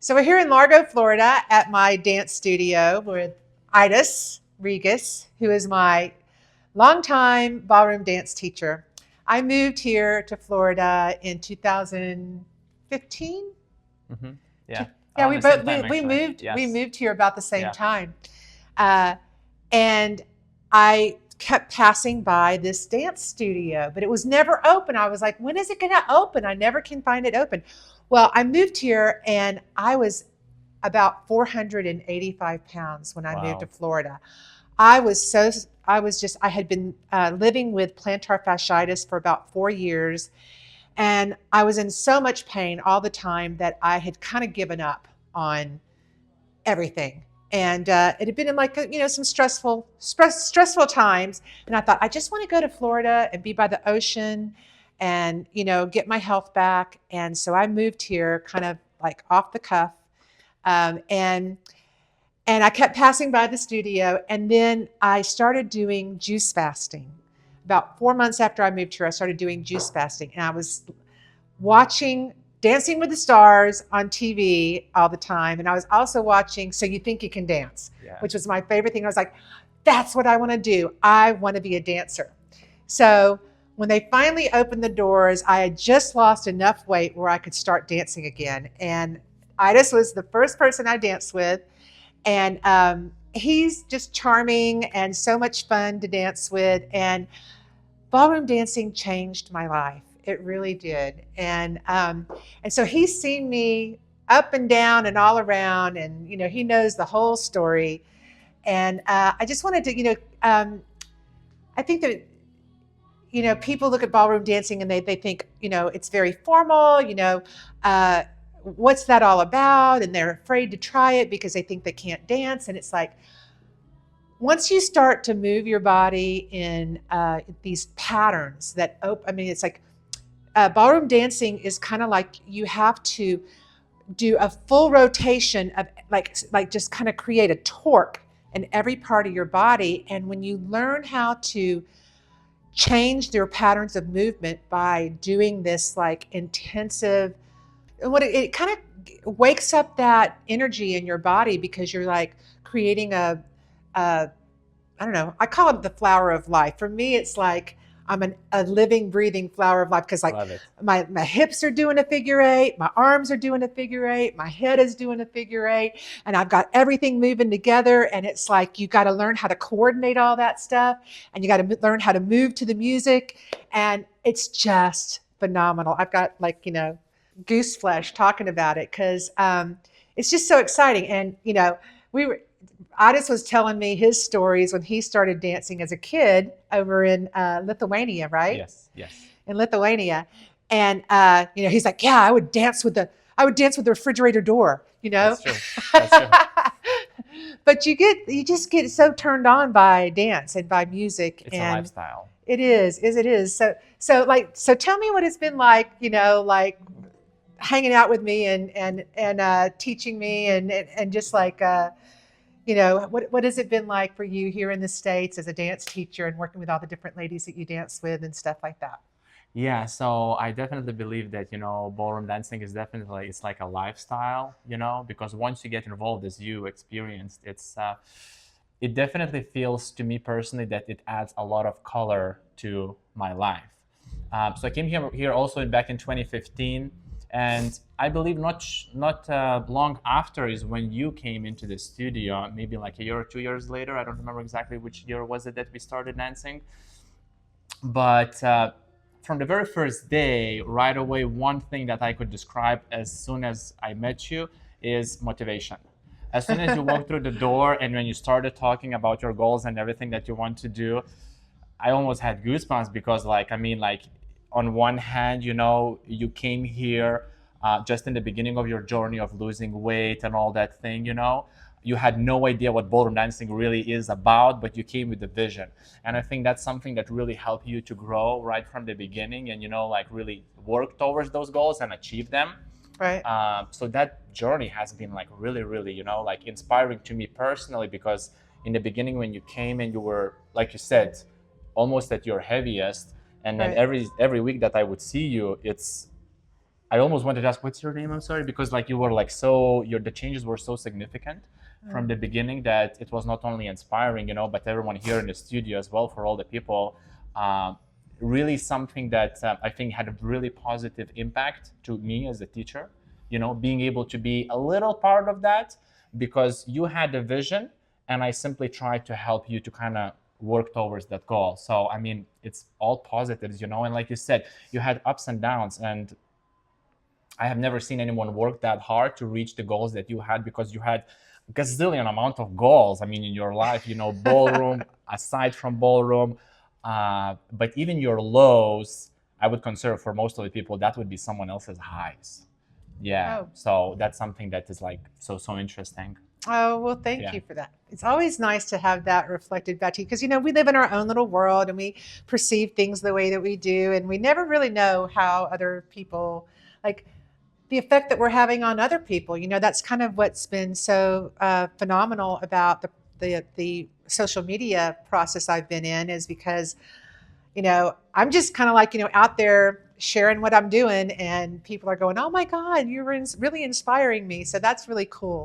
So we're here in Largo, Florida at my dance studio with Idis Regis, who is my longtime ballroom dance teacher. I moved here to Florida in 2015. Mm-hmm. Yeah, Yeah, around we the same both time we actually. moved we Yes. moved here about the same Yeah. time, uh, and I kept passing by this dance studio, but it was never open. I was like, when is it going to open? I never can find it open. Well, I moved here and I was about 485 pounds when I moved to Wow. Florida. I was so, I was just, I had been living with plantar fasciitis for about 4 years. And I was in so much pain all the time that I had kind of given up on everything. And it had been in like, some stressful times. And I thought, I just want to go to Florida and be by the ocean and, get my health back. And so I moved here kind of like off the cuff. Um, and and I kept passing by the studio, and then I started doing juice fasting. About 4 months after I moved here, I started doing juice fasting, and I was watching Dancing with the Stars on TV all the time, and I was also watching So You Think You Can Dance, Yeah. which was my favorite thing. I was like, that's what I want to do. I want to be a dancer. So when they finally opened the doors, I had just lost enough weight where I could start dancing again, and Idis was the first person I danced with, and he's just charming and so much fun to dance with. And ballroom dancing changed my life. It really did. And so he's seen me up and down and all around, and he knows the whole story. And I just wanted to, I think that people look at ballroom dancing and they think, it's very formal, what's that all about? And they're afraid to try it because they think they can't dance. And it's like, once you start to move your body in these patterns that open, I mean, it's like ballroom dancing is kind of like you have to do a full rotation of like just kind of create a torque in every part of your body. And when you learn how to change their patterns of movement by doing this like intensive, and what it kind of wakes up that energy in your body because you're like creating a I don't know, I call it the flower of life. For me, it's like I'm a living, breathing flower of life because like Love it. my hips are doing a figure eight, my arms are doing a figure eight, my head is doing a figure eight, and I've got everything moving together. And it's like you got to learn how to coordinate all that stuff, and you got to learn how to move to the music, and it's just phenomenal. I've got like goose flesh talking about it because it's just so exciting. And we were Otis was telling me his stories when he started dancing as a kid over in Lithuania, right? Yes. Yes. In Lithuania, and he's like, yeah, I would dance with the refrigerator door, That's true. That's true. But you just get so turned on by dance and by music, It's a and lifestyle. it is. So tell me what it's been like, like hanging out with me and teaching me and just like. What has it been like for you here in the States as a dance teacher and working with all the different ladies that you dance with and stuff like that? Yeah, so I definitely believe that, ballroom dancing is definitely, it's like a lifestyle, because once you get involved, as you experienced, it definitely feels to me personally that it adds a lot of color to my life. So I came here also back in 2015, and I believe not long after is when you came into the studio, maybe like a year or 2 years later. I don't remember exactly which year was it that we started dancing, but from the very first day, right away, one thing that I could describe as soon as I met you is motivation. As soon as you walked through the door and when you started talking about your goals and everything that you want to do, I almost had goosebumps because, like, I mean, like, on one hand, you came here just in the beginning of your journey of losing weight and all that thing, you had no idea what ballroom dancing really is about, but you came with the vision. And I think that's something that really helped you to grow right from the beginning and, like really work towards those goals and achieve them. Right. So that journey has been like really, really, like inspiring to me personally, because in the beginning when you came and you were, like you said, almost at your heaviest, and then Right. every week that I would see you, I almost wanted to ask, what's your name? I'm sorry, because like you were like so, the changes were so significant from the beginning that it was not only inspiring, but everyone here in the studio as well, for all the people, um, really something that I think had a really positive impact to me as a teacher, being able to be a little part of that because you had a vision and I simply tried to help you to kind of work towards that goal. So, I mean, it's all positives, and like you said, you had ups and downs, and I have never seen anyone work that hard to reach the goals that you had because you had gazillion amount of goals. I mean, in your life, ballroom, aside from ballroom, but even your lows, I would consider for most of the people that would be someone else's highs. Yeah. Oh. So that's something that is like so interesting. Oh, well, thank Yeah. you for that. It's always nice to have that reflected back to you because, we live in our own little world and we perceive things the way that we do. And we never really know how other people, like the effect that we're having on other people. That's kind of what's been so phenomenal about the social media process I've been in is because I'm just kind of like, out there sharing what I'm doing and people are going, oh my God, you're really inspiring me. So that's really cool.